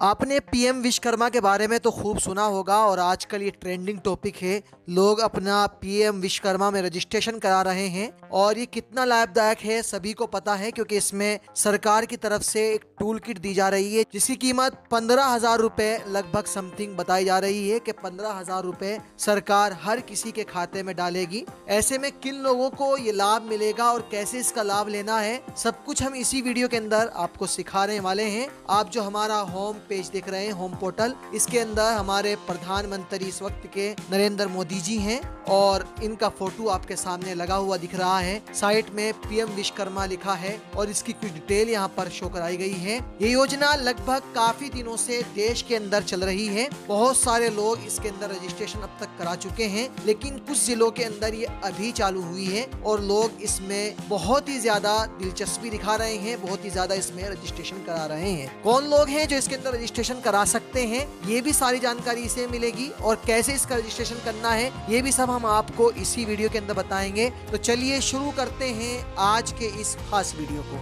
आपने पीएम विश्वकर्मा के बारे में तो खूब सुना होगा और आजकल ये ट्रेंडिंग टॉपिक है। लोग अपना पीएम विश्वकर्मा में रजिस्ट्रेशन करा रहे हैं और ये कितना लाभदायक है सभी को पता है, क्योंकि इसमें सरकार की तरफ से एक टूल किट दी जा रही है जिसकी कीमत 15,000 रुपए लगभग समथिंग बताई जा रही है कि 15,000 रुपए सरकार हर किसी के खाते में डालेगी। ऐसे में किन लोगों को ये लाभ मिलेगा और कैसे इसका लाभ लेना है, सब कुछ हम इसी वीडियो के अंदर आपको सिखाने वाले हैं। आप जो हमारा होम पेज देख रहे हैं, होम पोर्टल, इसके अंदर हमारे प्रधानमंत्री इस वक्त के नरेंद्र मोदी जी हैं और इनका फोटो आपके सामने लगा हुआ दिख रहा है। साइट में पीएम विश्वकर्मा लिखा है और इसकी कुछ डिटेल यहाँ पर शो कराई गई है। ये योजना लगभग काफी दिनों से देश के अंदर चल रही है। बहुत सारे लोग इसके अंदर रजिस्ट्रेशन अब तक करा चुके हैं, लेकिन कुछ जिलों के अंदर ये अभी चालू हुई है और लोग इसमें बहुत ही ज्यादा दिलचस्पी दिखा रहे हैं, बहुत ही ज्यादा इसमें रजिस्ट्रेशन करा रहे हैं। कौन लोग हैं जो इसके अंदर रजिस्ट्रेशन करा सकते हैं, ये भी सारी जानकारी इसे मिलेगी और कैसे इसका रजिस्ट्रेशन करना है ये भी सब हम आपको इसी वीडियो के अंदर बताएंगे। तो चलिए शुरू करते हैं आज के इस खास वीडियो को।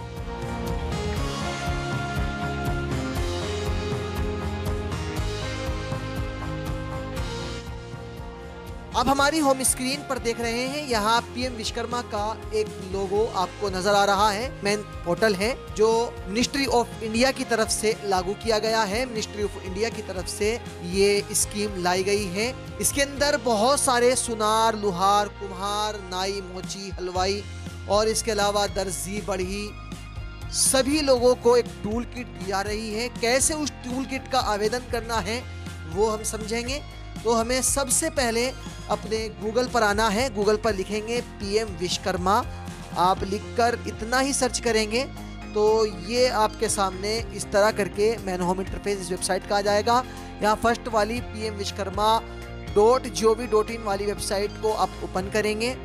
अब हमारी होम स्क्रीन पर देख रहे हैं, यहाँ पीएम विश्वकर्मा का एक लोगो आपको नजर आ रहा है। मेन पोर्टल है जो मिनिस्ट्री ऑफ इंडिया की तरफ से लागू किया गया है। मिनिस्ट्री ऑफ इंडिया की तरफ से ये स्कीम लाई गई है। इसके अंदर बहुत सारे सुनार, लुहार, कुम्हार, नाई, मोची, हलवाई और इसके अलावा दर्जी, बढ़ई, सभी लोगों को एक टूल किट दी जा रही है। कैसे उस टूल किट का आवेदन करना है वो हम समझेंगे। तो हमें सबसे पहले अपने गूगल पर आना है। गूगल पर लिखेंगे पीएम विश्वकर्मा। आप लिखकर इतना ही सर्च करेंगे तो ये आपके सामने इस तरह करके मैन होम इंटरफेस इस वेबसाइट का आ जाएगा। यहाँ फर्स्ट वाली pmvishkarma.gov.in वाली वेबसाइट को आप ओपन करेंगे।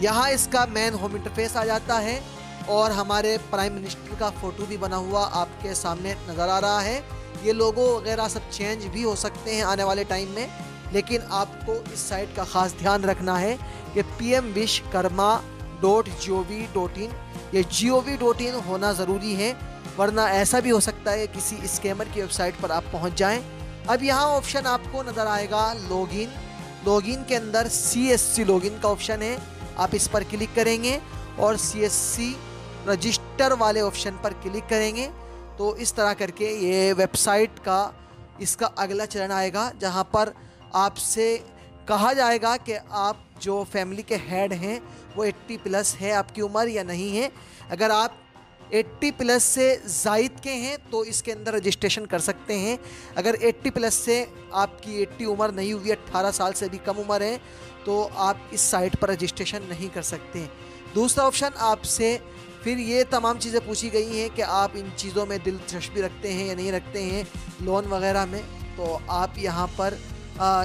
यहाँ इसका मैन होम इंटरफेस आ जाता है और हमारे प्राइम मिनिस्टर का फोटो भी बना हुआ आपके सामने नज़र आ रहा है। ये लोगो वगैरह सब चेंज भी हो सकते हैं आने वाले टाइम में, लेकिन आपको इस साइट का खास ध्यान रखना है कि pmvishkarma.gov.in ये gov.in होना ज़रूरी है, वरना ऐसा भी हो सकता है किसी स्कैमर की वेबसाइट पर आप पहुंच जाएं। अब यहाँ ऑप्शन आपको नज़र आएगा लॉगिन। लॉगिन के अंदर CSC लॉगिन का ऑप्शन है, आप इस पर क्लिक करेंगे और CSC रजिस्टर वाले ऑप्शन पर क्लिक करेंगे तो इस तरह करके ये वेबसाइट का इसका अगला चरण आएगा, जहां पर आपसे कहा जाएगा कि आप जो फैमिली के हेड हैं वो 80 प्लस है आपकी उम्र या नहीं है। अगर आप 80 प्लस से ज़ायद के हैं तो इसके अंदर रजिस्ट्रेशन कर सकते हैं। अगर 80 प्लस से आपकी 80 उम्र नहीं हुई, 18 साल से भी कम उम्र है, तो आप इस साइट पर रजिस्ट्रेशन नहीं कर सकते। दूसरा ऑप्शन आपसे फिर ये तमाम चीज़ें पूछी गई हैं कि आप इन चीज़ों में दिलचस्पी रखते हैं या नहीं रखते हैं, लोन वगैरह में। तो आप यहाँ पर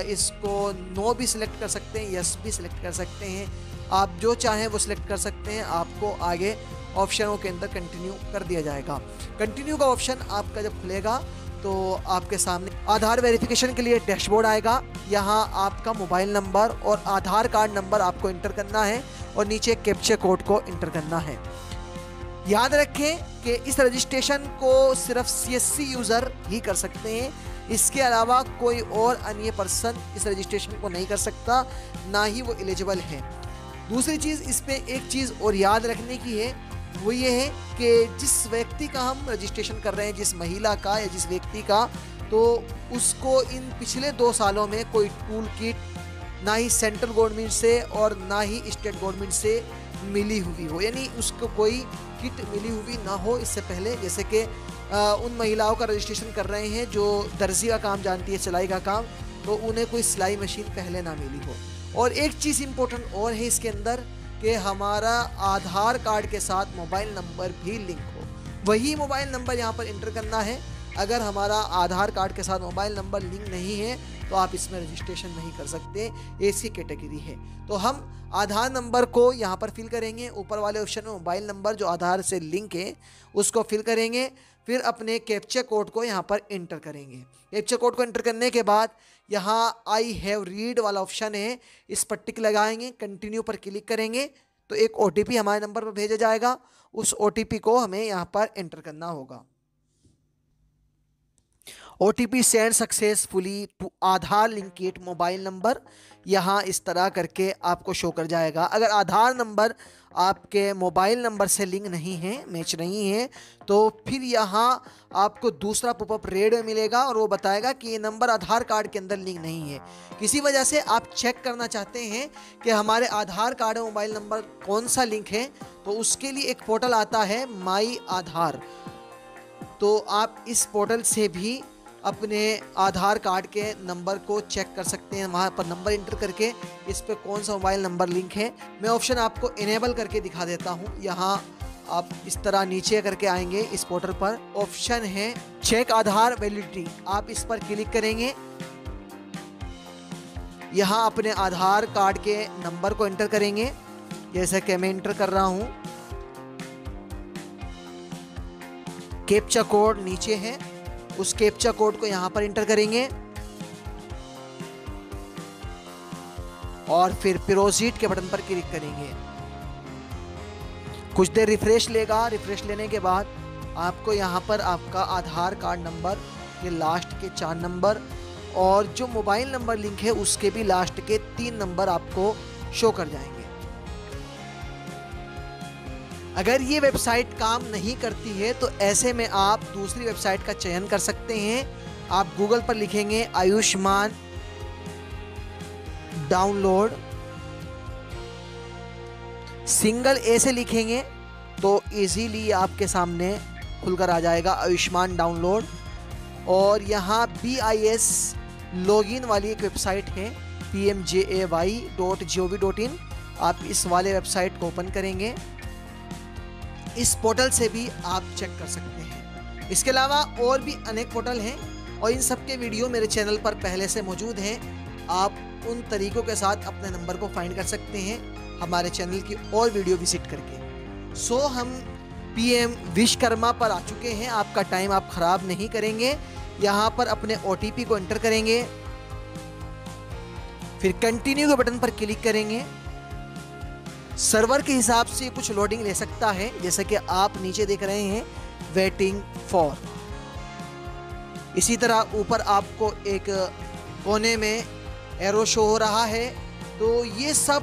इसको नो भी सिलेक्ट कर सकते हैं, यस भी सिलेक्ट कर सकते हैं। आप जो चाहें वो सिलेक्ट कर सकते हैं। आपको आगे ऑप्शनों के अंदर कंटिन्यू कर दिया जाएगा। कंटिन्यू का ऑप्शन आपका जब खुलेगा तो आपके सामने आधार वेरिफिकेशन के लिए डैशबोर्ड आएगा। यहाँ आपका मोबाइल नंबर और आधार कार्ड नंबर आपको इंटर करना है और नीचे कैप्चा कोड को इंटर करना है। याद रखें कि इस रजिस्ट्रेशन को सिर्फ CSC यूज़र ही कर सकते हैं, इसके अलावा कोई और अन्य पर्सन इस रजिस्ट्रेशन को नहीं कर सकता, ना ही वो एलिजिबल है। दूसरी चीज़ इस पे एक चीज़ और याद रखने की है, वो ये है कि जिस व्यक्ति का हम रजिस्ट्रेशन कर रहे हैं, जिस महिला का या जिस व्यक्ति का, तो उसको इन पिछले 2 सालों में कोई टूल किट ना ही सेंट्रल गवर्नमेंट से और ना ही स्टेट गवर्नमेंट से मिली हुई हो, यानी उसको कोई किट मिली हुई ना हो इससे पहले। जैसे कि उन महिलाओं का रजिस्ट्रेशन कर रहे हैं जो दर्जी का काम जानती है, सिलाई का काम, तो उन्हें कोई सिलाई मशीन पहले ना मिली हो। और एक चीज़ इम्पोर्टेंट और है इसके अंदर कि हमारा आधार कार्ड के साथ मोबाइल नंबर भी लिंक हो। वही मोबाइल नंबर यहाँ पर इंटर करना है। अगर हमारा आधार कार्ड के साथ मोबाइल नंबर लिंक नहीं है तो आप इसमें रजिस्ट्रेशन नहीं कर सकते, ऐसी कैटेगरी है। तो हम आधार नंबर को यहाँ पर फिल करेंगे। ऊपर वाले ऑप्शन में मोबाइल नंबर जो आधार से लिंक है उसको फिल करेंगे, फिर अपने कैप्चा कोड को यहाँ पर इंटर करेंगे। कैप्चा कोड को इंटर करने के बाद यहाँ आई हैव रीड वाला ऑप्शन है, इस पर टिक लगाएंगे, कंटिन्यू पर क्लिक करेंगे तो एक OTP हमारे नंबर पर भेजा जाएगा। उस OTP को हमें यहाँ पर एंटर करना होगा। OTP send successfully to Aadhaar linked mobile number, यहाँ इस तरह करके आपको शो कर जाएगा। अगर आधार नंबर आपके मोबाइल नंबर से लिंक नहीं है, मैच नहीं है, तो फिर यहाँ आपको दूसरा पॉपअप रेड में मिलेगा और वो बताएगा कि ये नंबर आधार कार्ड के अंदर लिंक नहीं है। किसी वजह से आप चेक करना चाहते हैं कि हमारे आधार कार्ड में मोबाइल नंबर कौन सा लिंक है, तो उसके लिए एक पोर्टल आता है माई आधार। तो आप इस पोर्टल से भी अपने आधार कार्ड के नंबर को चेक कर सकते हैं। वहाँ पर नंबर इंटर करके इस पे कौन सा मोबाइल नंबर लिंक है। मैं ऑप्शन आपको इनेबल करके दिखा देता हूँ। यहाँ आप इस तरह नीचे करके आएंगे, इस पोर्टल पर ऑप्शन है चेक आधार वैलिडिटी, आप इस पर क्लिक करेंगे। यहाँ अपने आधार कार्ड के नंबर को एंटर करेंगे, जैसे कि मैं एंटर कर रहा हूँ। कैप्चा कोड नीचे है, उस कैप्चा कोड को यहां पर इंटर करेंगे और फिर प्रोसीड के बटन पर क्लिक करेंगे। कुछ देर रिफ्रेश लेगा। रिफ्रेश लेने के बाद आपको यहां पर आपका आधार कार्ड नंबर के लास्ट के 4 नंबर और जो मोबाइल नंबर लिंक है उसके भी लास्ट के 3 नंबर आपको शो कर जाएंगे। अगर ये वेबसाइट काम नहीं करती है तो ऐसे में आप दूसरी वेबसाइट का चयन कर सकते हैं। आप गूगल पर लिखेंगे आयुष्मान डाउनलोड, सिंगल ए से लिखेंगे तो इजीली आपके सामने खुलकर आ जाएगा आयुष्मान डाउनलोड। और यहाँ BIS लॉगिन वाली एक वेबसाइट है pmjay.gov.in, आप इस वाले वेबसाइट को ओपन करेंगे। इस पोर्टल से भी आप चेक कर सकते हैं। इसके अलावा और भी अनेक पोर्टल हैं और इन सब के वीडियो मेरे चैनल पर पहले से मौजूद हैं। आप उन तरीकों के साथ अपने नंबर को फाइंड कर सकते हैं हमारे चैनल की और वीडियो विजिट करके। सो हम PM विश्वकर्मा पर आ चुके हैं। आपका टाइम आप ख़राब नहीं करेंगे। यहाँ पर अपने OTP को एंटर करेंगे, फिर कंटिन्यू के बटन पर क्लिक करेंगे। सर्वर के हिसाब से कुछ लोडिंग ले सकता है, जैसे कि आप नीचे देख रहे हैं वेटिंग फॉर। इसी तरह ऊपर आपको एक कोने में एरो शो हो रहा है, तो ये सब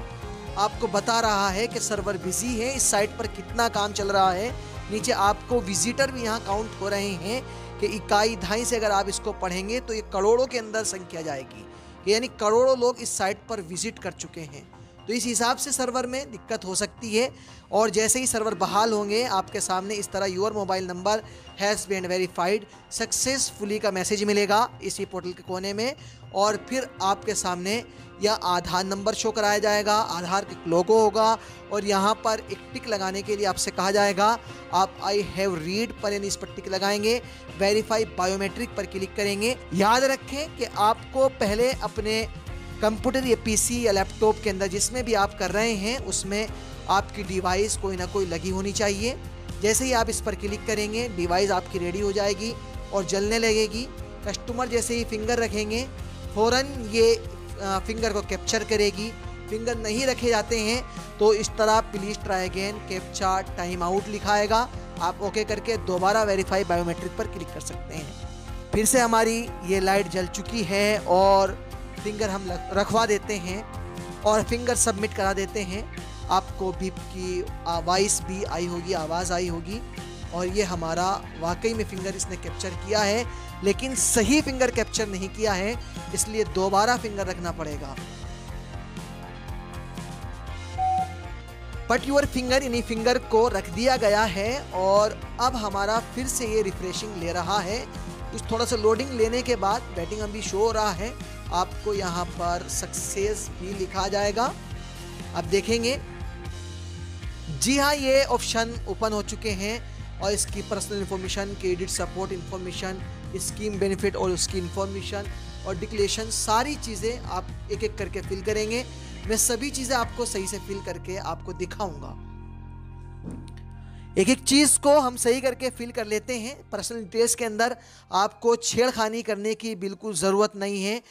आपको बता रहा है कि सर्वर बिजी है, इस साइट पर कितना काम चल रहा है। नीचे आपको विजिटर भी यहाँ काउंट हो रहे हैं कि इकाई दहाई से अगर आप इसको पढ़ेंगे तो ये करोड़ों के अंदर संख्या जाएगी, यानी करोड़ों लोग इस साइट पर विजिट कर चुके हैं। तो इस हिसाब से सर्वर में दिक्कत हो सकती है। और जैसे ही सर्वर बहाल होंगे आपके सामने इस तरह your mobile number has been verified successfully का मैसेज मिलेगा इसी पोर्टल के कोने में। और फिर आपके सामने या आधार नंबर शो कराया जाएगा, आधार का लोगो होगा और यहाँ पर एक टिक लगाने के लिए आपसे कहा जाएगा आप आई हैव रीड पर, यानी इस पर टिक लगाएंगे। वेरीफाई बायोमेट्रिक पर क्लिक करेंगे। याद रखें कि आपको पहले अपने कंप्यूटर या PC या लैपटॉप के अंदर जिसमें भी आप कर रहे हैं उसमें आपकी डिवाइस कोई ना कोई लगी होनी चाहिए। जैसे ही आप इस पर क्लिक करेंगे डिवाइस आपकी रेडी हो जाएगी और जलने लगेगी। कस्टमर जैसे ही फिंगर रखेंगे फ़ौरन ये फिंगर को कैप्चर करेगी। फिंगर नहीं रखे जाते हैं तो इस तरह please try again captcha time out लिखाएगा। आप ओके करके दोबारा वेरीफाई बायोमेट्रिक पर क्लिक कर सकते हैं। फिर से हमारी ये लाइट जल चुकी है और फिंगर हम रखवा देते हैं और फिंगर सबमिट करा देते हैं। आपको बीप की वॉइस भी आई होगी, आवाज़ आई होगी और ये हमारा वाकई में फिंगर इसने कैप्चर किया है, लेकिन सही फिंगर कैप्चर नहीं किया है, इसलिए दोबारा फिंगर रखना पड़ेगा। बट योर फिंगर, यानी फिंगर को रख दिया गया है और अब हमारा फिर से ये रिफ्रेशिंग ले रहा है। कुछ थोड़ा सा लोडिंग लेने के बाद बैटिंग अभी शो हो रहा है। आपको यहाँ पर सक्सेस भी लिखा जाएगा। आप देखेंगे जी हाँ, ये ऑप्शन ओपन हो चुके हैं और इसकी personal information, credit support information, scheme benefit और उसकी इन्फॉर्मेशन और डिक्लेरेशन, सारी चीज़ें आप एक एक करके फिल करेंगे। मैं सभी चीज़ें आपको सही से फिल करके आपको दिखाऊंगा। एक एक चीज़ को हम सही करके फिल कर लेते हैं। पर्सनल डिटेल्स के अंदर आपको छेड़खानी करने की बिल्कुल ज़रूरत नहीं है।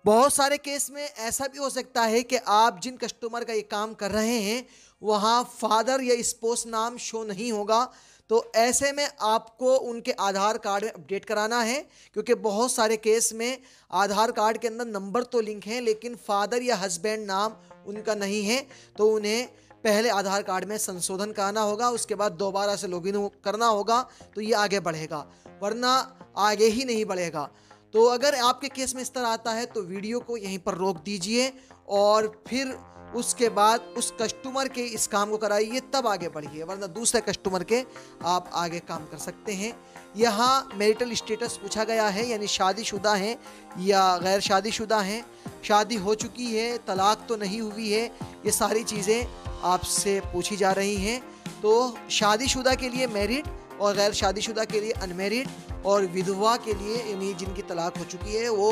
बहुत सारे केस में ऐसा भी हो सकता है कि आप जिन कस्टमर का ये काम कर रहे हैं वहाँ फादर या स्पोस नाम शो नहीं होगा, तो ऐसे में आपको उनके आधार कार्ड में अपडेट कराना है, क्योंकि बहुत सारे केस में आधार कार्ड के अंदर नंबर तो लिंक हैं लेकिन फादर या हस्बैंड नाम उनका नहीं है, तो उन्हें पहले आधार कार्ड में संशोधन कराना होगा, उसके बाद दोबारा से लॉगिन करना होगा, तो ये आगे बढ़ेगा, वरना आगे ही नहीं बढ़ेगा। तो अगर आपके केस में इस तरह आता है तो वीडियो को यहीं पर रोक दीजिए और फिर उसके बाद उस कस्टमर के इस काम को कराइए, तब आगे बढ़िए, वरना दूसरे कस्टमर के आप आगे काम कर सकते हैं। यहाँ मैरिटल स्टेटस पूछा गया है, यानी शादीशुदा हैं या गैर शादीशुदा हैं, शादी हो चुकी है, तलाक तो नहीं हुई है, ये सारी चीज़ें आपसे पूछी जा रही हैं। तो शादीशुदा के लिए मैरिड और गैर शादीशुदा के लिए अनमैरिड, और विधवा के लिए यानी जिनकी तलाक हो चुकी है वो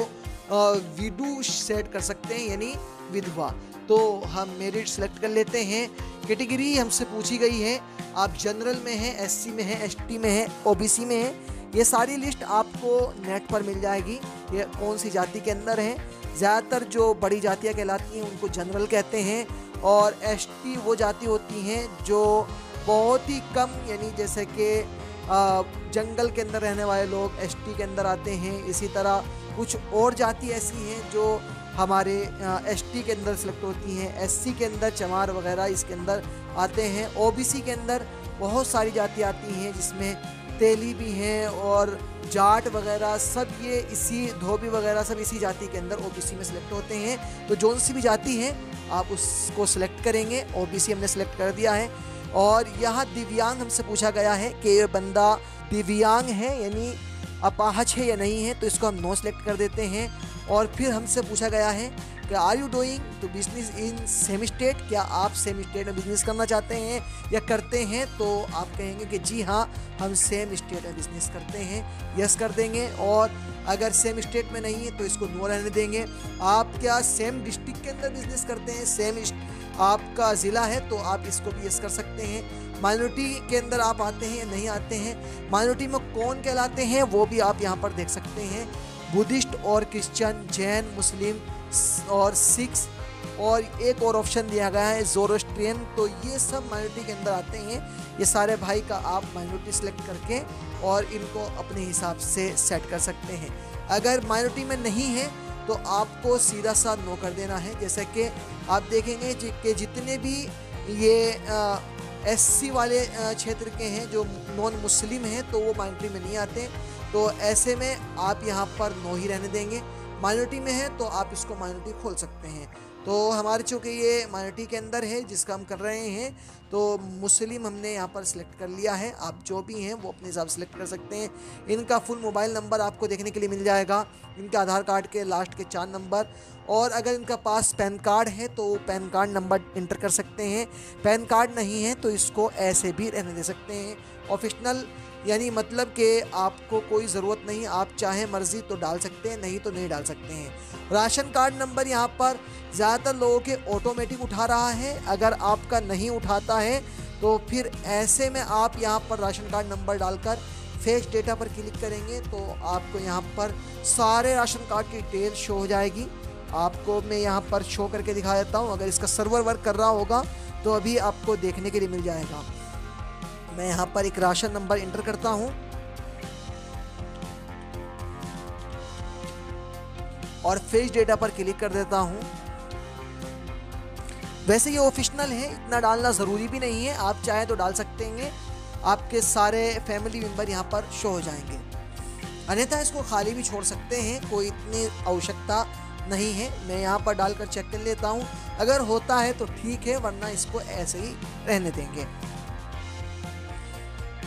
विडू सेट कर सकते हैं, यानी विधवा। तो हम मैरिड सेलेक्ट कर लेते हैं। कैटेगरी हमसे पूछी गई है, आप जनरल में हैं, एससी में हैं, एसटी में हैं, ओबीसी में हैं। ये सारी लिस्ट आपको नेट पर मिल जाएगी, ये कौन सी जाति के अंदर है। ज़्यादातर जो बड़ी जातियाँ कहलाती हैं उनको जनरल कहते हैं, और एसटी वो जाति होती हैं जो बहुत ही कम, यानी जैसे कि जंगल के अंदर रहने वाले लोग एसटी के अंदर आते हैं। इसी तरह कुछ और जाति ऐसी हैं जो हमारे एसटी के अंदर सेलेक्ट होती हैं, एससी के अंदर चमार वगैरह इसके अंदर आते हैं। ओबीसी के अंदर बहुत सारी जाति आती हैं, जिसमें तेली भी हैं और जाट वगैरह, सब ये इसी धोबी वगैरह सब इसी जाति के अंदर ओबीसी में सेलेक्ट होते हैं। तो जौन सी भी जाति है आप उसको सिलेक्ट करेंगे। ओबीसी हमने सेलेक्ट कर दिया है। और यहाँ दिव्यांग हमसे पूछा गया है कि ये बंदा दिव्यांग है, यानी अपाहज है या नहीं है, तो इसको हम नो सेलेक्ट कर देते हैं। और फिर हमसे पूछा गया है कि are you doing to business in same state, क्या आप सेम स्टेट में बिजनेस करना चाहते हैं या करते हैं, तो आप कहेंगे कि जी हाँ हम सेम स्टेट में बिजनेस करते हैं, यस कर देंगे। और अगर सेम स्टेट में नहीं है तो इसको नो रहने देंगे। आप क्या सेम डिस्ट्रिक्ट के अंदर बिजनेस करते हैं, सेम आपका ज़िला है, तो आप इसको भी यस कर सकते हैं। माइनॉरिटी के अंदर आप आते हैं या नहीं आते हैं, माइनॉरिटी में कौन कहलाते हैं वो भी आप यहाँ पर देख सकते हैं, बुद्धिस्ट और क्रिश्चियन, जैन, मुस्लिम और सिख्स, और एक और ऑप्शन दिया गया है ज़ोरोस्ट्रियन। तो ये सब माइनॉरिटी के अंदर आते हैं। ये सारे भाई का आप माइनॉरिटी सेलेक्ट करके और इनको अपने हिसाब से सेट कर सकते हैं। अगर माइनॉरिटी में नहीं है तो आपको सीधा सा नो कर देना है। जैसे कि आप देखेंगे कि जितने भी ये एससी वाले क्षेत्र के हैं जो नॉन मुस्लिम हैं, तो वो माइनॉरिटी में नहीं आते। तो ऐसे में आप यहाँ पर नो ही रहने देंगे। माइनॉरिटी में है तो आप इसको माइनॉरिटी खोल सकते हैं। तो हमारे चूँकि ये माइनॉरिटी के अंदर है जिसका हम कर रहे हैं, तो मुस्लिम हमने यहाँ पर सिलेक्ट कर लिया है। आप जो भी हैं वो अपने हिसाब से सिलेक्ट कर सकते हैं। इनका फुल मोबाइल नंबर आपको देखने के लिए मिल जाएगा, इनके आधार कार्ड के लास्ट के 4 नंबर, और अगर इनका पास पैन कार्ड है तो पैन कार्ड नंबर इंटर कर सकते हैं। पैन कार्ड नहीं है तो इसको ऐसे भी रहने दे सकते हैं। ऑप्शनल यानी मतलब कि आपको कोई ज़रूरत नहीं, आप चाहे मर्ज़ी तो डाल सकते हैं, नहीं तो नहीं डाल सकते हैं। राशन कार्ड नंबर यहाँ पर ज़्यादातर लोगों के ऑटोमेटिक उठा रहा है, अगर आपका नहीं उठाता है तो फिर ऐसे में आप यहाँ पर राशन कार्ड नंबर डालकर फेच डेटा पर क्लिक करेंगे तो आपको यहाँ पर सारे राशन कार्ड की डिटेल शो हो जाएगी। आपको मैं यहाँ पर शो करके दिखा देता हूँ। अगर इसका सर्वर वर्क कर रहा होगा तो अभी आपको देखने के लिए मिल जाएगा। मैं यहाँ पर एक राशन नंबर इंटर करता हूँ और फेच डेटा पर क्लिक कर देता हूँ। वैसे ये ऑप्शनल है, इतना डालना ज़रूरी भी नहीं है, आप चाहे तो डाल सकते हैं। आपके सारे फैमिली मेम्बर यहाँ पर शो हो जाएंगे, अन्यथा इसको खाली भी छोड़ सकते हैं, कोई इतनी आवश्यकता नहीं है। मैं यहाँ पर डालकर चेक कर लेता हूँ, अगर होता है तो ठीक है, वरना इसको ऐसे ही रहने देंगे।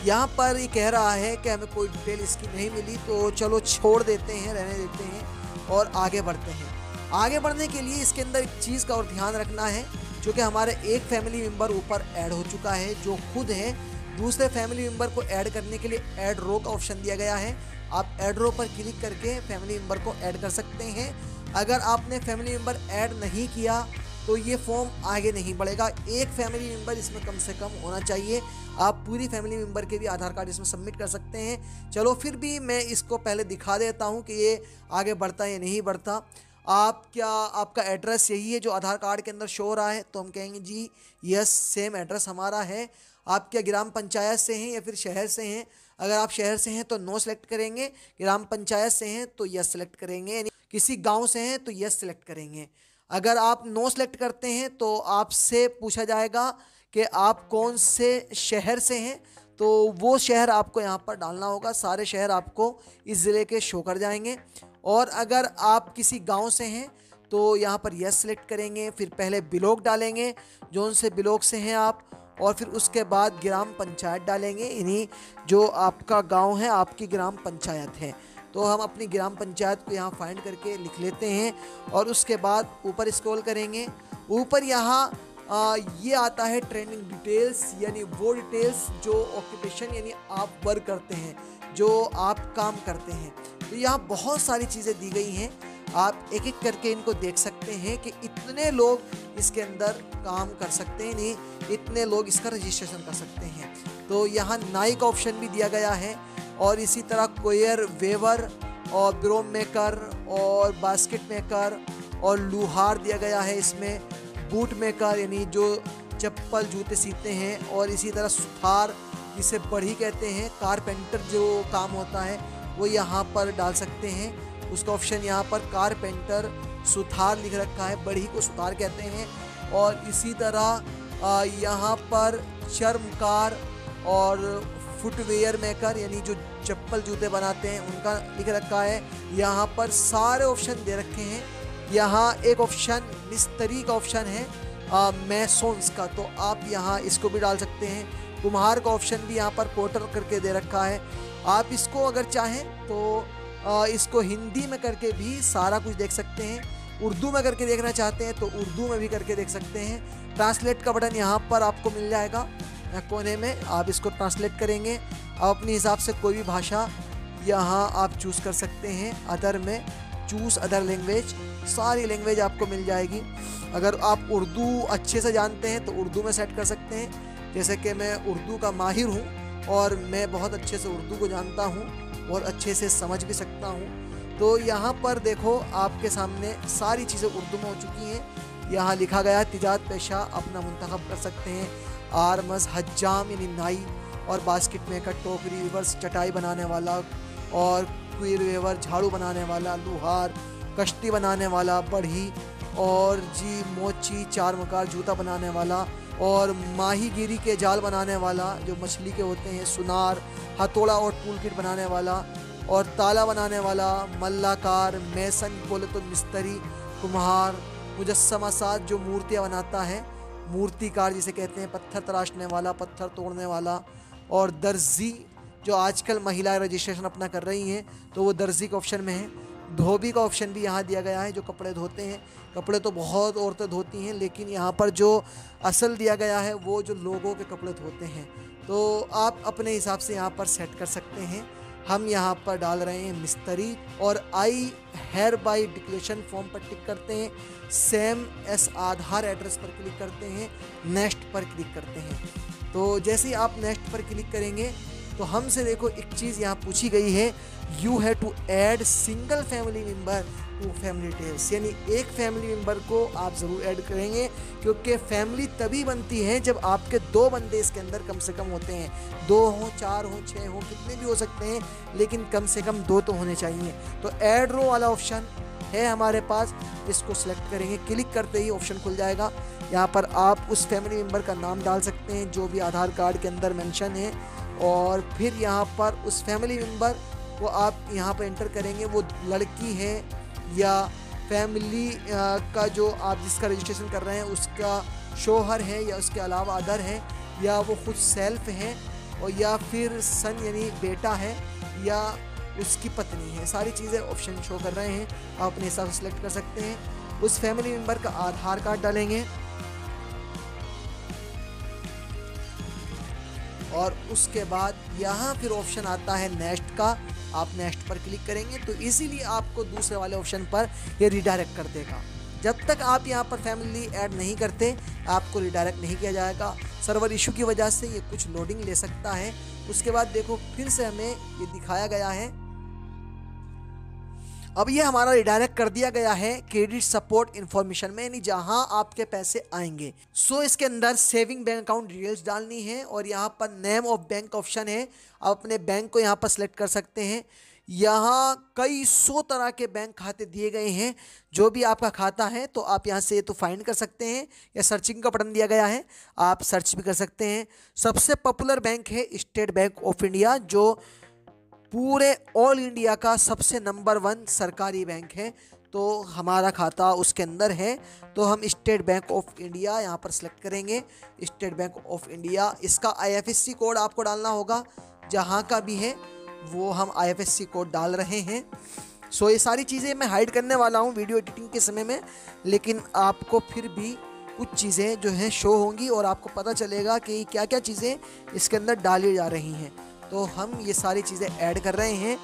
यहाँ पर ये कह रहा है कि हमें कोई डिटेल इसकी नहीं मिली, तो चलो छोड़ देते हैं, रहने देते हैं और आगे बढ़ते हैं। आगे बढ़ने के लिए इसके अंदर एक चीज़ का और ध्यान रखना है, जो कि हमारे एक फैमिली मेम्बर ऊपर ऐड हो चुका है जो खुद है। दूसरे फैमिली मेम्बर को ऐड करने के लिए ऐड रो का ऑप्शन दिया गया है, आप ऐड रो पर क्लिक करके फैमिली मेम्बर को ऐड कर सकते हैं। अगर आपने फैमिली मेम्बर ऐड नहीं किया तो ये फॉर्म आगे नहीं बढ़ेगा। एक फैमिली मेम्बर इसमें कम से कम होना चाहिए। आप पूरी फैमिली मेम्बर के भी आधार कार्ड इसमें सबमिट कर सकते हैं। चलो फिर भी मैं इसको पहले दिखा देता हूँ कि ये आगे बढ़ता है या नहीं बढ़ता। आपका एड्रेस यही है जो आधार कार्ड के अंदर शो हो रहा है, तो हम कहेंगे जी यस सेम एड्रेस हमारा है। आप क्या ग्राम पंचायत से हैं या फिर शहर से हैं। अगर आप शहर से हैं तो नो सेलेक्ट करेंगे, ग्राम पंचायत से हैं तो यस सेलेक्ट करेंगे, यानी किसी गांव से हैं तो यस सेलेक्ट करेंगे। अगर आप नो सेलेक्ट करते हैं तो आपसे पूछा जाएगा कि आप कौन से शहर से हैं, तो वो शहर आपको यहाँ पर डालना होगा। सारे शहर आपको इस ज़िले के शो कर जाएंगे। और अगर आप किसी गांव से हैं तो यहाँ पर यस सेलेक्ट करेंगे, फिर पहले ब्लॉक डालेंगे जो उनसे ब्लॉक से हैं आप, और फिर उसके बाद ग्राम पंचायत डालेंगे, यानी जो आपका गांव है आपकी ग्राम पंचायत है। तो हम अपनी ग्राम पंचायत को यहाँ फाइंड करके लिख लेते हैं और उसके बाद ऊपर स्क्रॉल करेंगे। ऊपर यहाँ ये आता है ट्रेनिंग डिटेल्स, यानी वो डिटेल्स जो ऑक्यूपेशन यानी आप वर्क करते हैं, जो आप काम करते हैं। तो यहाँ बहुत सारी चीज़ें दी गई हैं, आप एक एक करके इनको देख सकते हैं कि इतने लोग इसके अंदर काम कर सकते हैं, नहीं इतने लोग इसका रजिस्ट्रेशन कर सकते हैं। तो यहाँ नाई का ऑप्शन भी दिया गया है, और इसी तरह कोयर, वेवर और ब्रोम मेकर और बास्केट मेकर और लुहार दिया गया है इसमें, बूट मेकर यानी जो चप्पल जूते सीते हैं, और इसी तरह सुथार जिसे बढ़ी कहते हैं, कारपेंटर जो काम होता है वो यहाँ पर डाल सकते हैं। उसका ऑप्शन यहाँ पर कारपेंटर सुथार लिख रखा है, बढ़ी को सुथार कहते हैं। और इसी तरह यहाँ पर चर्मकार और फुटवेयर मेकर यानी जो चप्पल जूते बनाते हैं उनका लिख रखा है। यहाँ पर सारे ऑप्शन दे रखे हैं। यहाँ एक ऑप्शन मिस्त्री का ऑप्शन है मैसोन्स का, तो आप यहाँ इसको भी डाल सकते हैं। कुम्हार का ऑप्शन भी यहाँ पर पोर्टर करके दे रखा है। आप इसको अगर चाहें तो इसको हिंदी में करके भी सारा कुछ देख सकते हैं। उर्दू में करके देखना चाहते हैं तो उर्दू में भी करके देख सकते हैं। ट्रांसलेट का बटन यहाँ पर आपको मिल जाएगा कोने में, आप इसको ट्रांसलेट करेंगे। आप अपने हिसाब से कोई भी भाषा यहाँ आप चूज़ कर सकते हैं। अदर में चूज़ अदर लैंग्वेज, सारी लैंग्वेज आपको मिल जाएगी। अगर आप उर्दू अच्छे से जानते हैं तो उर्दू में सेट कर सकते हैं, जैसे कि मैं उर्दू का माहिर हूँ और मैं बहुत अच्छे से उर्दू को जानता हूँ और अच्छे से समझ भी सकता हूँ। तो यहाँ पर देखो आपके सामने सारी चीज़ें उर्दू में हो चुकी हैं। यहाँ लिखा गया है तिजारत पेशा अपना मुंतखब कर सकते हैं, आर्मस हज्जाम यानी नाई, और बास्केट मेकर टोकरी रिवर्स चटाई बनाने वाला, और क्वीर वेवर झाड़ू बनाने वाला, लुहार कश्ती बनाने वाला, बढ़ी, और जी मोची चारमकार जूता बनाने वाला, और माहीगिरी के जाल बनाने वाला जो मछली के होते हैं, सुनार हथौड़ा और टूल किट बनाने वाला, और ताला बनाने वाला, मल्लाकार, मैसन बोले तो मिस्त्री, कुम्हार, मुजस्समा साज जो मूर्तियाँ बनाता है, मूर्तिकार जिसे कहते हैं, पत्थर तराशने वाला, पत्थर तोड़ने वाला, और दर्जी जो आजकल महिलाएं रजिस्ट्रेशन अपना कर रही हैं तो वो दर्जी के ऑप्शन में है। धोबी का ऑप्शन भी यहाँ दिया गया है जो कपड़े धोते हैं। कपड़े तो बहुत औरतें धोती हैं, लेकिन यहाँ पर जो असल दिया गया है वो जो लोगों के कपड़े धोते हैं। तो आप अपने हिसाब से यहाँ पर सेट कर सकते हैं। हम यहाँ पर डाल रहे हैं मिस्त्री, और आई हेयर बाई डिक्लेरेशन फॉर्म पर टिक करते हैं, सेम एस आधार एड्रेस पर क्लिक करते हैं, नेक्स्ट पर क्लिक करते हैं। तो जैसे ही आप नेक्स्ट पर क्लिक करेंगे तो हमसे देखो एक चीज़ यहाँ पूछी गई है, you have to add single family member to family details, यानी एक फैमिली मेम्बर को आप ज़रूर ऐड करेंगे, क्योंकि फैमिली तभी बनती है जब आपके 2 बंदे इसके अंदर कम से कम होते हैं। 2 हो, 4 हो, 6 हो, कितने भी हो सकते हैं, लेकिन कम से कम 2 तो होने चाहिए। तो ऐड रो वाला ऑप्शन है हमारे पास, इसको सिलेक्ट करेंगे, क्लिक करते ही ऑप्शन खुल जाएगा। यहाँ पर आप उस फैमिली मेम्बर का नाम डाल सकते हैं जो भी आधार कार्ड के अंदर मेंशन है, और फिर यहाँ पर उस फैमिली मेम्बर को आप यहाँ पर एंटर करेंगे, वो लड़की है या फैमिली का जो आप जिसका रजिस्ट्रेशन कर रहे हैं उसका शोहर है, या उसके अलावा अदर है, या वो खुद सेल्फ है, और या फिर सन यानी बेटा है, या उसकी पत्नी है। सारी चीज़ें ऑप्शन शो कर रहे हैं, आप अपने हिसाब से सिलेक्ट कर सकते हैं। उस फैमिली मेम्बर का आधार कार्ड डालेंगे, और उसके बाद यहाँ फिर ऑप्शन आता है नेक्स्ट का, आप नेक्स्ट पर क्लिक करेंगे तो इजीली आपको दूसरे वाले ऑप्शन पर ये रिडायरेक्ट कर देगा। जब तक आप यहाँ पर फैमिली ऐड नहीं करते आपको रिडायरेक्ट नहीं किया जाएगा। सर्वर इशू की वजह से ये कुछ लोडिंग ले सकता है। उसके बाद देखो फिर से हमें ये दिखाया गया है अब ये हमारा रिडायरेक्ट कर दिया गया है क्रेडिट सपोर्ट इन्फॉर्मेशन में, यानी जहां आपके पैसे आएंगे। सो इसके अंदर सेविंग बैंक अकाउंट डिटेल्स डालनी है और यहाँ पर नेम ऑफ बैंक ऑप्शन है, आप अपने बैंक को यहाँ पर सिलेक्ट कर सकते हैं। यहाँ कई सौ तरह के बैंक खाते दिए गए हैं, जो भी आपका खाता है तो आप यहाँ से तो फाइंड कर सकते हैं, या सर्चिंग का बटन दिया गया है, आप सर्च भी कर सकते हैं। सबसे पॉपुलर बैंक है स्टेट बैंक ऑफ इंडिया, जो पूरे ऑल इंडिया का सबसे नंबर 1 सरकारी बैंक है। तो हमारा खाता उसके अंदर है, तो हम स्टेट बैंक ऑफ इंडिया यहाँ पर सेलेक्ट करेंगे। स्टेट बैंक ऑफ इंडिया, इसका IFSC कोड आपको डालना होगा, जहाँ का भी है वो हम IFSC कोड डाल रहे हैं। सो ये सारी चीज़ें मैं हाइड करने वाला हूँ वीडियो एडिटिंग के समय में, लेकिन आपको फिर भी कुछ चीज़ें जो हैं शो होंगी और आपको पता चलेगा कि क्या क्या चीज़ें इसके अंदर डाली जा रही हैं। तो हम ये सारी चीज़ें ऐड कर रहे हैं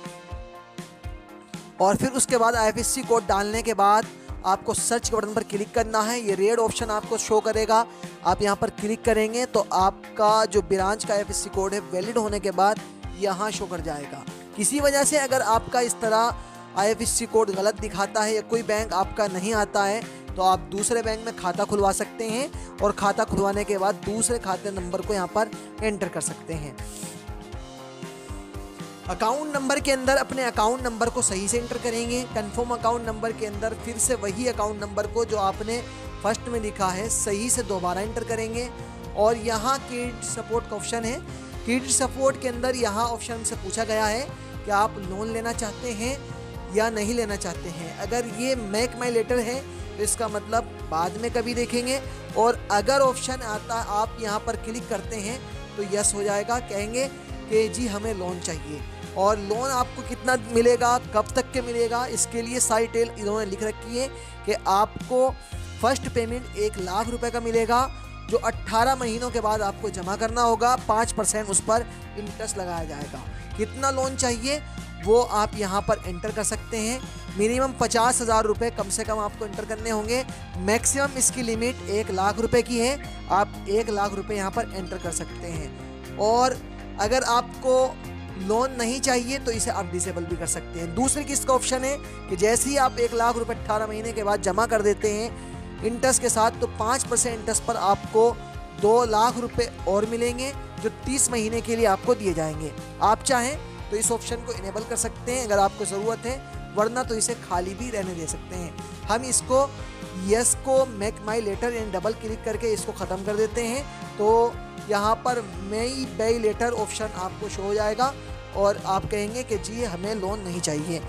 और फिर उसके बाद IFSC कोड डालने के बाद आपको सर्च के बटन पर क्लिक करना है। ये रेड ऑप्शन आपको शो करेगा, आप यहाँ पर क्लिक करेंगे तो आपका जो ब्रांच का IFSC कोड है वैलिड होने के बाद यहाँ शो कर जाएगा। किसी वजह से अगर आपका इस तरह IFSC कोड गलत दिखाता है या कोई बैंक आपका नहीं आता है, तो आप दूसरे बैंक में खाता खुलवा सकते हैं और खाता खुलवाने के बाद दूसरे खाते नंबर को यहाँ पर एंटर कर सकते हैं। अकाउंट नंबर के अंदर अपने अकाउंट नंबर को सही से एंटर करेंगे। कंफर्म अकाउंट नंबर के अंदर फिर से वही अकाउंट नंबर को जो आपने फर्स्ट में लिखा है सही से दोबारा एंटर करेंगे। और यहाँ क्रेडिट सपोर्ट का ऑप्शन है। क्रेडिट सपोर्ट के अंदर यहाँ ऑप्शन से पूछा गया है कि आप लोन लेना चाहते हैं या नहीं लेना चाहते हैं। अगर ये मेक माई लेटर है तो इसका मतलब बाद में कभी देखेंगे, और अगर ऑप्शन आता आप यहाँ पर क्लिक करते हैं तो यस हो जाएगा, कहेंगे कि जी हमें लोन चाहिए। और लोन आपको कितना मिलेगा, कब तक के मिलेगा, इसके लिए सारी डिटेल इन्होंने लिख रखी है कि आपको फर्स्ट पेमेंट 1 लाख रुपए का मिलेगा, जो 18 महीनों के बाद आपको जमा करना होगा। 5% उस पर इंटरेस्ट लगाया जाएगा। कितना लोन चाहिए वो आप यहाँ पर एंटर कर सकते हैं। मिनिमम 50,000 रुपये कम से कम आपको एंटर करने होंगे। मैक्सिमम इसकी लिमिट 1 लाख रुपए की है, आप 1 लाख रुपए यहाँ पर एंटर कर सकते हैं। और अगर आपको लोन नहीं चाहिए तो इसे आप डिसेबल भी कर सकते हैं। दूसरी किस्त ऑप्शन है कि जैसे ही आप 1 लाख रुपए 18 महीने के बाद जमा कर देते हैं इंटरेस्ट के साथ, तो 5% इंटरेस्ट पर आपको 2 लाख रुपए और मिलेंगे, जो 30 महीने के लिए आपको दिए जाएंगे। आप चाहें तो इस ऑप्शन को इनेबल कर सकते हैं अगर आपको ज़रूरत है, वरना तो इसे खाली भी रहने दे सकते हैं। हम इसको यस को make my letter and double click करके इसको ख़त्म कर देते हैं, तो यहाँ पर मेई बाई लेटर ऑप्शन आपको शो हो जाएगा और आप कहेंगे कि जी हमें लोन नहीं चाहिए।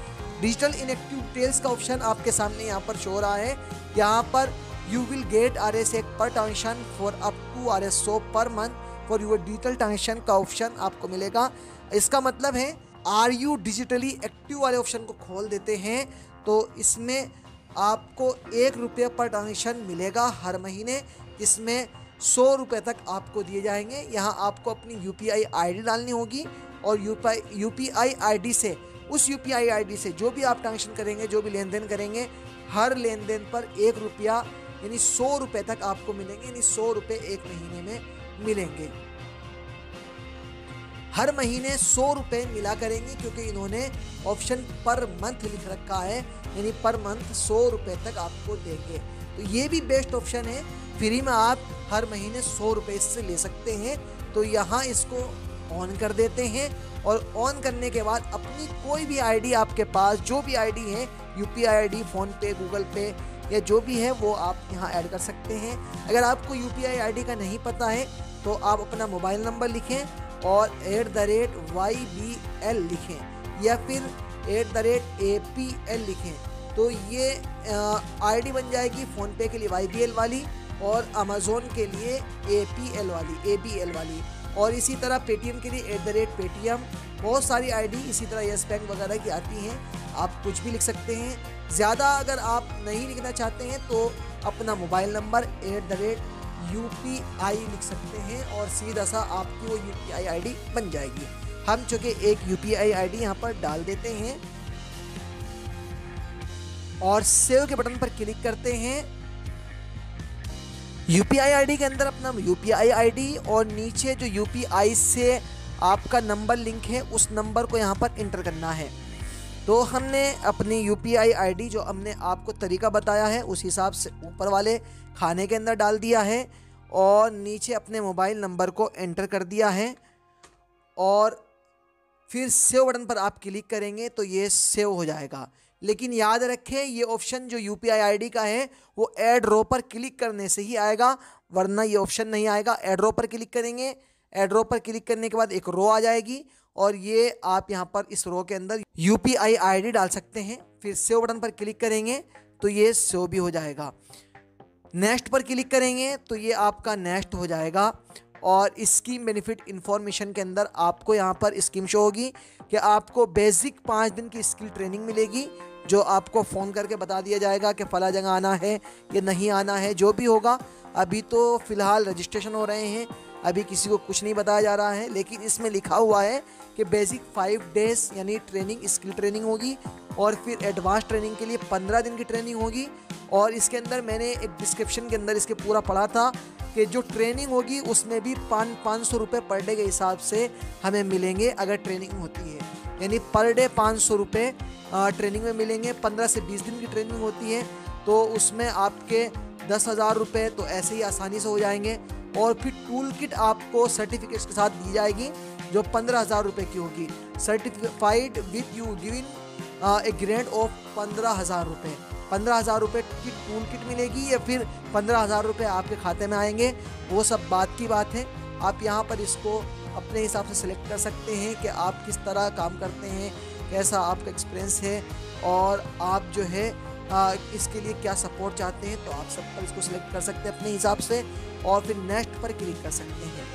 डिजिटल इनएक्टिव डिटेल्स का ऑप्शन आपके सामने यहाँ पर शो हो रहा है। यहाँ पर you will get RS per transaction for up to RS100 per month for your digital transaction का ऑप्शन आपको मिलेगा। इसका मतलब है आर यू डिजिटली एक्टिव वाले ऑप्शन को खोल देते हैं तो इसमें आपको 1 रुपये पर ट्रांजेक्शन मिलेगा हर महीने, जिसमें 100 रुपये तक आपको दिए जाएंगे। यहाँ आपको अपनी UPI ID डालनी होगी और UPI ID से, उस UPI ID से जो भी आप ट्रांजेक्शन करेंगे, जो भी लेन देन करेंगे, हर लेन देन पर 1 रुपया यानी 100 रुपये तक आपको मिलेंगे, यानी 100 रुपये 1 महीने में मिलेंगे। हर महीने 100 रुपये मिला करेंगे, क्योंकि इन्होंने ऑप्शन पर मंथ लिख रखा है, यानी पर मंथ 100 रुपये तक आपको देंगे। तो ये भी बेस्ट ऑप्शन है, फ्री में आप हर महीने 100 रुपये इससे ले सकते हैं। तो यहाँ इसको ऑन कर देते हैं और ऑन करने के बाद अपनी कोई भी ID आपके पास, जो भी ID है, UPI ID, फ़ोनपे, गूगल पे या जो भी है, वो आप यहाँ ऐड कर सकते हैं। अगर आपको UPI ID का नहीं पता है तो आप अपना मोबाइल नंबर लिखें और @YBL लिखें या फिर @APL लिखें, तो ये ID बन जाएगी फ़ोनपे के लिए YBL वाली और अमेज़ोन के लिए ABL वाली। और इसी तरह पेटीएम के लिए @Paytm। बहुत सारी ID इसी तरह यस बैंक वगैरह की आती हैं, आप कुछ भी लिख सकते हैं। ज़्यादा अगर आप नहीं लिखना चाहते हैं तो अपना मोबाइल नंबर @UPI लिख सकते हैं और सीधा सा आपकी वो UPI ID बन जाएगी। हम चूँकि एक UPI ID यहाँ पर डाल देते हैं और सेव के बटन पर क्लिक करते हैं। UPI ID के अंदर अपना UPI ID और नीचे जो UPI से आपका नंबर लिंक है उस नंबर को यहाँ पर इंटर करना है। तो हमने अपनी UPI ID जो हमने आपको तरीका बताया है उस हिसाब से ऊपर वाले खाने के अंदर डाल दिया है और नीचे अपने मोबाइल नंबर को एंटर कर दिया है और फिर सेव बटन पर आप क्लिक करेंगे तो ये सेव हो जाएगा। लेकिन याद रखें ये ऑप्शन जो UPI ID का है वो ऐड रो पर क्लिक करने से ही आएगा, वरना ये ऑप्शन नहीं आएगा। ऐड रो पर क्लिक करेंगे, ऐड रो पर क्लिक करने के बाद एक रो आ जाएगी और ये आप यहाँ पर इस रो के अंदर UPI ID डाल सकते हैं। फिर सेव बटन पर क्लिक करेंगे तो ये सेव भी हो जाएगा। नेक्स्ट पर क्लिक करेंगे तो ये आपका नेक्स्ट हो जाएगा और स्कीम बेनिफिट इन्फॉर्मेशन के अंदर आपको यहाँ पर स्कीम शो होगी कि आपको बेसिक 5 दिन की स्किल ट्रेनिंग मिलेगी, जो आपको फ़ोन करके बता दिया जाएगा कि फ़ला जगह आना है या नहीं आना है, जो भी होगा। अभी तो फ़िलहाल रजिस्ट्रेशन हो रहे हैं, अभी किसी को कुछ नहीं बताया जा रहा है, लेकिन इसमें लिखा हुआ है कि बेसिक 5 डेज़ यानी ट्रेनिंग स्किल ट्रेनिंग होगी और फिर एडवांस ट्रेनिंग के लिए 15 दिन की ट्रेनिंग होगी। और इसके अंदर मैंने एक डिस्क्रिप्शन के अंदर इसके पूरा पढ़ा था कि जो ट्रेनिंग होगी उसमें भी 500 रुपये पर डे के हिसाब से हमें मिलेंगे अगर ट्रेनिंग होती है, यानी पर डे 500 रुपये ट्रेनिंग में मिलेंगे। 15 से 20 दिन की ट्रेनिंग होती है तो उसमें आपके 10,000 रुपये तो ऐसे ही आसानी से हो जाएंगे। और फिर टूल किट आपको सर्टिफिकेट्स के साथ दी जाएगी जो 15,000 रुपये की होगी, certified with you giving A grade of 15,000 रुपये। 15,000 रुपये की टूल किट मिलेगी या फिर 15,000 रुपये आपके खाते में आएंगे, वो सब बात की बात है। आप यहाँ पर इसको अपने हिसाब से सिलेक्ट कर सकते हैं कि आप किस तरह काम करते हैं, कैसा आपका एक्सपीरियंस है और आप जो है इसके लिए क्या सपोर्ट चाहते हैं। तो आप सब पर इसको सिलेक्ट कर सकते हैं अपने हिसाब से और फिर नेक्स्ट पर क्लिक कर सकते हैं।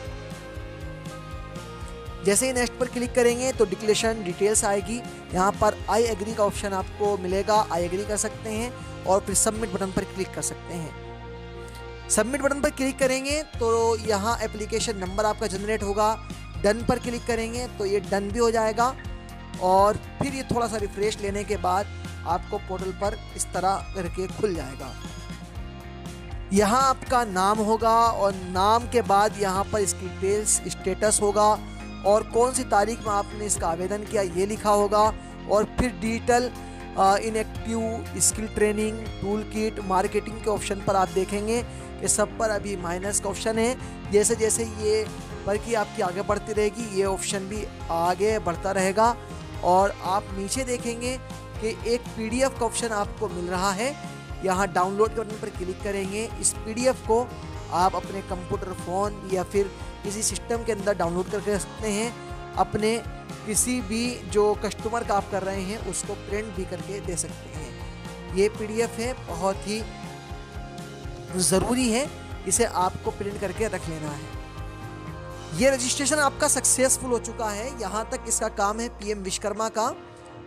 जैसे ही नेक्स्ट पर क्लिक करेंगे तो डिक्लेरेशन डिटेल्स आएगी, यहाँ पर आई एग्री का ऑप्शन आपको मिलेगा, आई एग्री कर सकते हैं और फिर सबमिट बटन पर क्लिक कर सकते हैं। सबमिट बटन पर क्लिक करेंगे तो यहाँ एप्लीकेशन नंबर आपका जनरेट होगा, डन पर क्लिक करेंगे तो ये डन भी हो जाएगा और फिर ये थोड़ा सा रिफ्रेश लेने के बाद आपको पोर्टल पर इस तरह करके खुल जाएगा। यहाँ आपका नाम होगा और नाम के बाद यहाँ पर इसकी डिटेल्स स्टेटस होगा और कौन सी तारीख में आपने इसका आवेदन किया ये लिखा होगा और फिर digital inactive skill training tool kit marketing के ऑप्शन पर आप देखेंगे कि सब पर अभी माइनस का ऑप्शन है। जैसे जैसे ये बल्कि आपकी आगे बढ़ती रहेगी ये ऑप्शन भी आगे बढ़ता रहेगा और आप नीचे देखेंगे कि एक PDF का ऑप्शन आपको मिल रहा है। यहाँ डाउनलोड के बटन पर क्लिक करेंगे, इस PDF को आप अपने कंप्यूटर, फ़ोन या फिर किसी सिस्टम के अंदर डाउनलोड करके रख सकते हैं। अपने किसी भी जो कस्टमर का आप कर रहे हैं उसको प्रिंट भी करके दे सकते हैं। ये PDF है, बहुत ही ज़रूरी है, इसे आपको प्रिंट करके रख लेना है। ये रजिस्ट्रेशन आपका सक्सेसफुल हो चुका है। यहाँ तक इसका काम है PM विश्वकर्मा का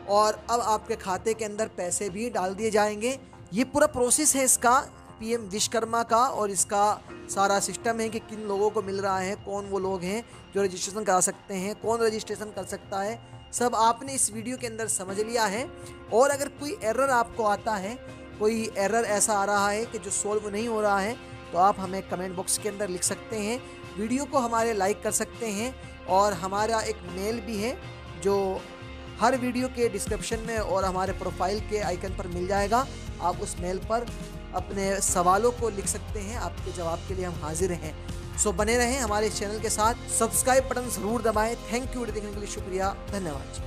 और अब आपके खाते के अंदर पैसे भी डाल दिए जाएंगे। ये पूरा प्रोसेस है इसका PM विश्वकर्मा का और इसका सारा सिस्टम है कि किन लोगों को मिल रहा है, कौन वो लोग हैं जो रजिस्ट्रेशन करा सकते हैं, कौन रजिस्ट्रेशन कर सकता है, सब आपने इस वीडियो के अंदर समझ लिया है। और अगर कोई एरर आपको आता है, कोई एरर ऐसा आ रहा है कि जो सोल्व नहीं हो रहा है, तो आप हमें कमेंट बॉक्स के अंदर लिख सकते हैं। वीडियो को हमारे लाइक कर सकते हैं और हमारा एक मेल भी है जो हर वीडियो के डिस्क्रिप्शन में और हमारे प्रोफाइल के आइकन पर मिल जाएगा। आप उस मेल पर अपने सवालों को लिख सकते हैं, आपके जवाब के लिए हम हाजिर हैं। सो बने रहें हमारे चैनल के साथ, सब्सक्राइब बटन ज़रूर दबाएं। थैंक यू, वीडियो देखने के लिए शुक्रिया, धन्यवाद।